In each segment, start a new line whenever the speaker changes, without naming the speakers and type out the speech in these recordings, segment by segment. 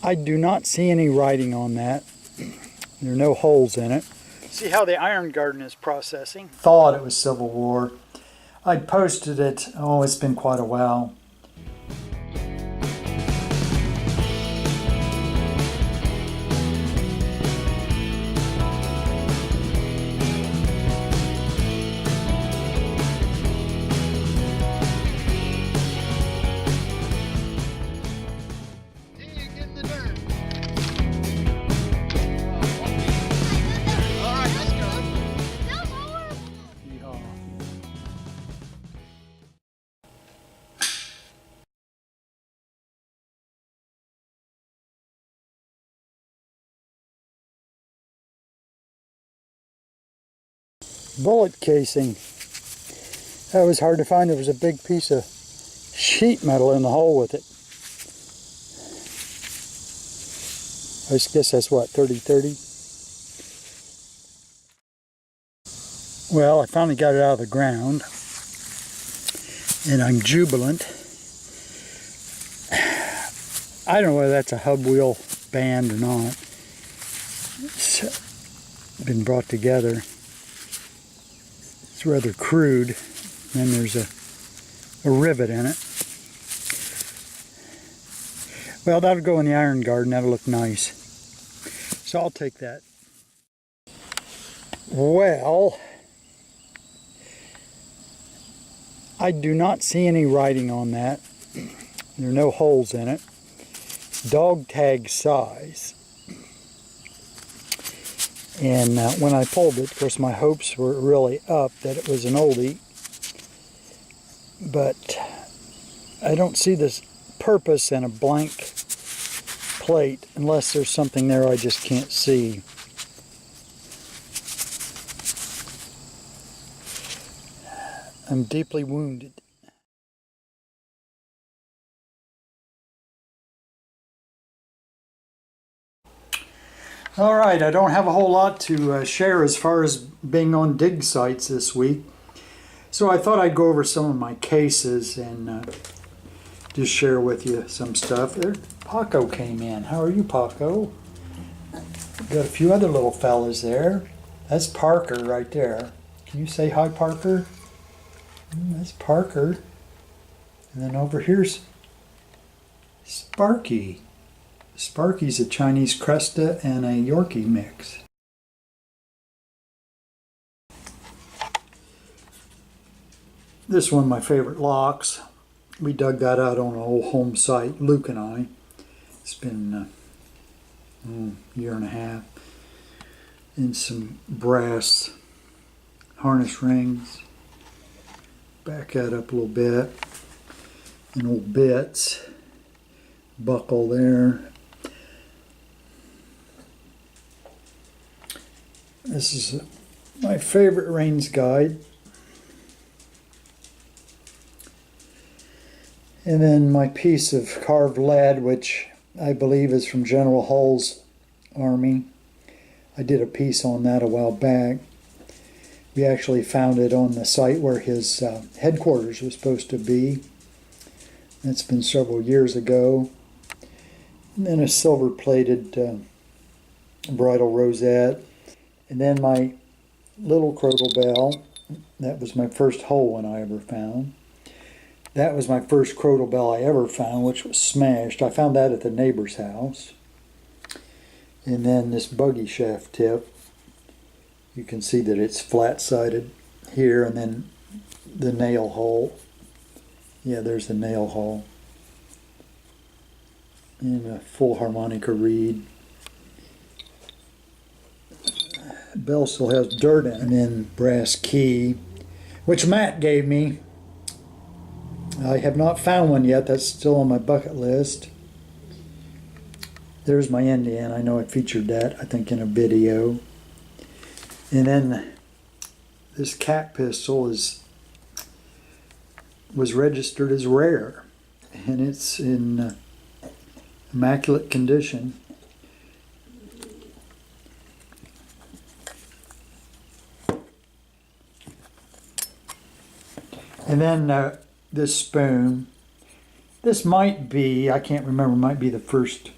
I do not see any writing on that. There are no holes in it. See how the iron garden is processing. Thought it was Civil War. I posted it, it's been quite a while. Bullet casing. That was hard to find. There was a big piece of sheet metal in the hole with it. I guess that's what, 30-30? Well, I finally got it out of the ground, and I'm jubilant. I don't know whether that's a hub wheel band or not. It's been brought together. It's rather crude. Then there's a rivet in it. Well, that'll go in the iron garden. That'll look nice. So I'll take that. Well, I do not see any writing on that. There are no holes in it. Dog tag size. And when I pulled it, of course, my hopes were really up that it was an oldie. But I don't see this purpose in a blank plate unless there's something there I just can't see. I'm deeply wounded. All right, I don't have a whole lot to share as far as being on dig sites this week. So I thought I'd go over some of my cases and just share with you some stuff. There, Paco came in. How are you, Paco? Got a few other little fellas there. That's Parker right there. Can you say hi, Parker? That's Parker. And then over here's Sparky. Sparky's a Chinese Cresta and a Yorkie mix. This is one of my favorite locks. We dug that out on an old home site, Luke and I. It's been a year and a half. And some brass harness rings. Back that up a little bit. And old bits. Buckle there. This is my favorite Rains guide. And then my piece of carved lead, which I believe is from General Hull's army. I did a piece on that a while back. We actually found it on the site where his headquarters was supposed to be. That's been several years ago. And then a silver-plated bridal rosette. And then my little crotal bell. That was my first whole one I ever found. That was my first crotal bell I ever found, which was smashed. I found that at the neighbor's house. And then this buggy shaft tip. You can see that it's flat-sided here, and then the nail hole. Yeah, there's the nail hole. And a full harmonica reed. The bell still has dirt in it. And then brass key, which Matt gave me. I have not found one yet. That's still on my bucket list. There's my Indian. I know I featured that, I think, in a video. And then this cat pistol was registered as rare, and it's in immaculate condition. And then this spoon. This might be, I can't remember, might be the first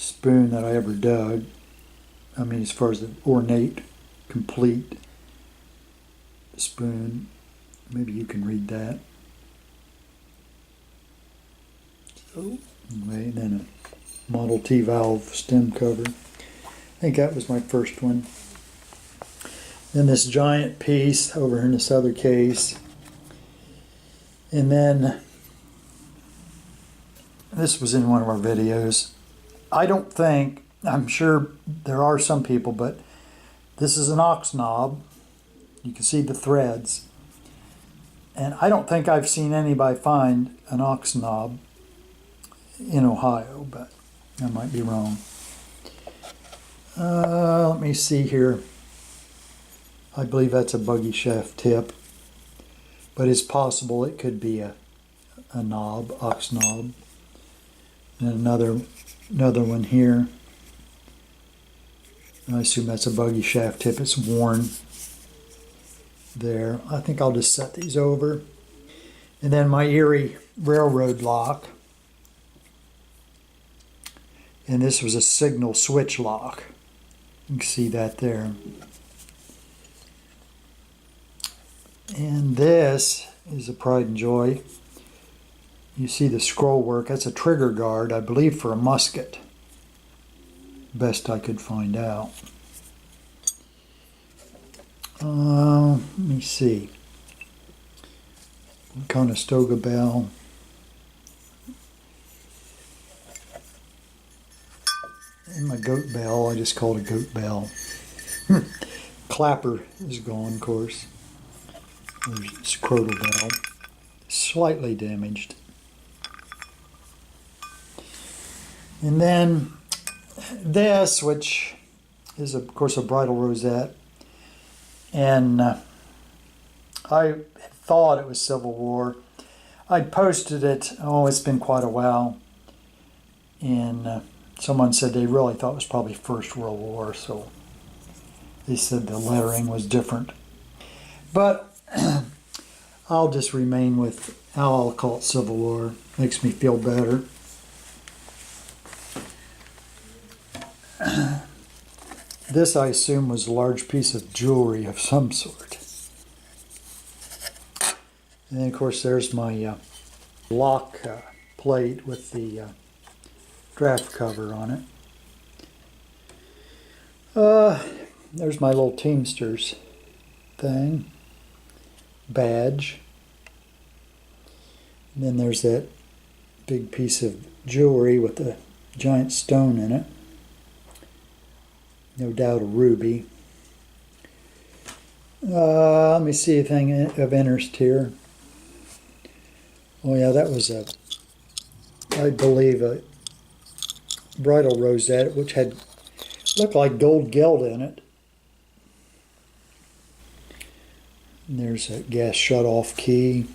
spoon that I ever dug. I mean, as far as the ornate, complete spoon. Maybe you can read that. So, anyway, then a Model T valve stem cover. I think that was my first one. Then this giant piece over in this other case. And then, this was in one of our videos. I'm sure there are some people, but this is an ox knob. You can see the threads. And I don't think I've seen anybody find an ox knob in Ohio, but I might be wrong. Let me see here. I believe that's a buggy shaft tip, but it's possible it could be a knob, ox knob. And another one here. I assume that's a buggy shaft tip. It's worn there. I think I'll just set these over. And then my Erie railroad lock. And this was a signal switch lock. You can see that there. And this is a pride and joy. You see the scroll work. That's a trigger guard, I believe, for a musket. Best I could find out. Let me see. Conestoga bell. And my goat bell, I just called it a goat bell. Clapper is gone, of course. There's scrotal bell. Slightly damaged. And then this, which is of course a bridle rosette. And I thought it was Civil War. I posted it, it's been quite a while. And someone said they really thought it was probably First World War, so they said the lettering was different. But I'll just remain with how I'll call it Civil War. Makes me feel better. This, I assume, was a large piece of jewelry of some sort. And then, of course, there's my lock plate with the draft cover on it. There's my little Teamsters thing. Badge. And then there's that big piece of jewelry with the giant stone in it. No doubt a ruby. Let me see anything of interest here. Oh yeah, that was I believe a bridal rosette, which had looked like gold gilt in it. And there's a gas shut-off key.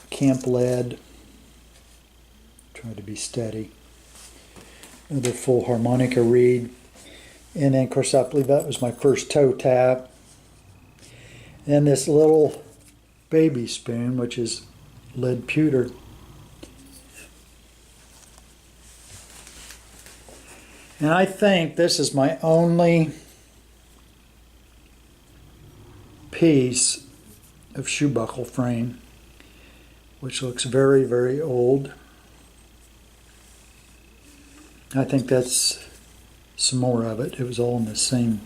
Camp lead. Try to be steady. Another full harmonica reed. And then, of course, I believe that was my first toe tap. And this little baby spoon, which is lead pewter. And I think this is my only piece of shoe buckle frame, which looks very, very old. I think that's some more of it. It was all in the same.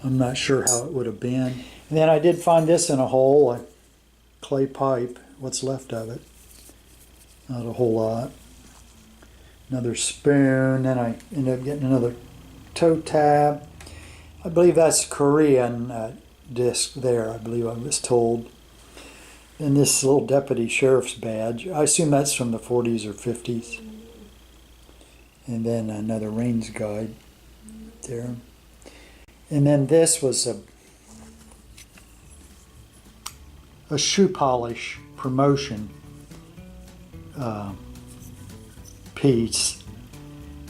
I'm not sure how it would have been. And then I did find this in a hole, a clay pipe, what's left of it. Not a whole lot. Another spoon, then I ended up getting another toe tap. I believe that's Korean disc there, I believe I was told. And this little deputy sheriff's badge, I assume that's from the 40s or 50s. And then another Rains guide there. And then this was a shoe polish promotion piece.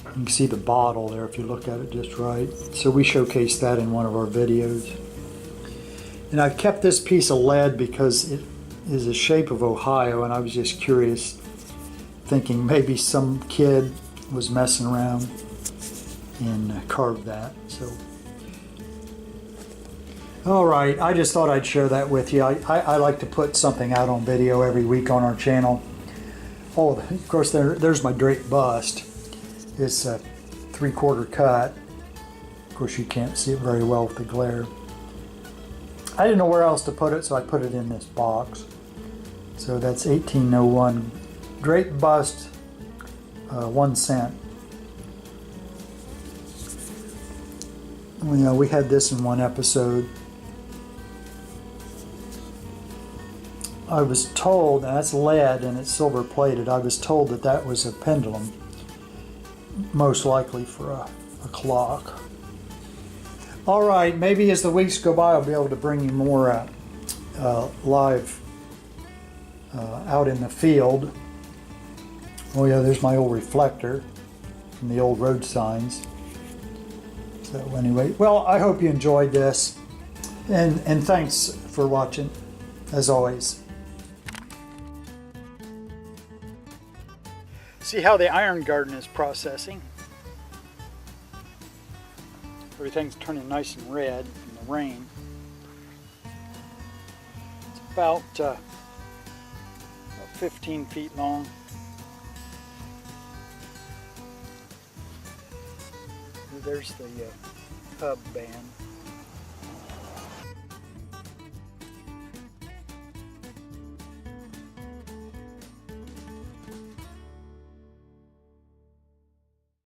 You can see the bottle there if you look at it just right. So we showcased that in one of our videos. And I kept this piece of lead because it is the shape of Ohio, and I was just curious thinking maybe some kid was messing around and carved that. So, all right, I just thought I'd share that with you. I like to put something out on video every week on our channel. Oh, of course, there's my draped bust. It's a 3/4 cut. Of course, you can't see it very well with the glare. I didn't know where else to put it, so I put it in this box. So that's 1801 draped bust, 1 cent. We had this in one episode. I was told, and that's lead and it's silver plated, I was told that that was a pendulum, most likely for a clock. All right, maybe as the weeks go by I'll be able to bring you more live out in the field. Oh yeah, there's my old reflector from the old road signs. So anyway, well, I hope you enjoyed this, and thanks for watching, as always. See how the iron garden is processing. Everything's turning nice and red from the rain. It's about 15 feet long. There's the hub band.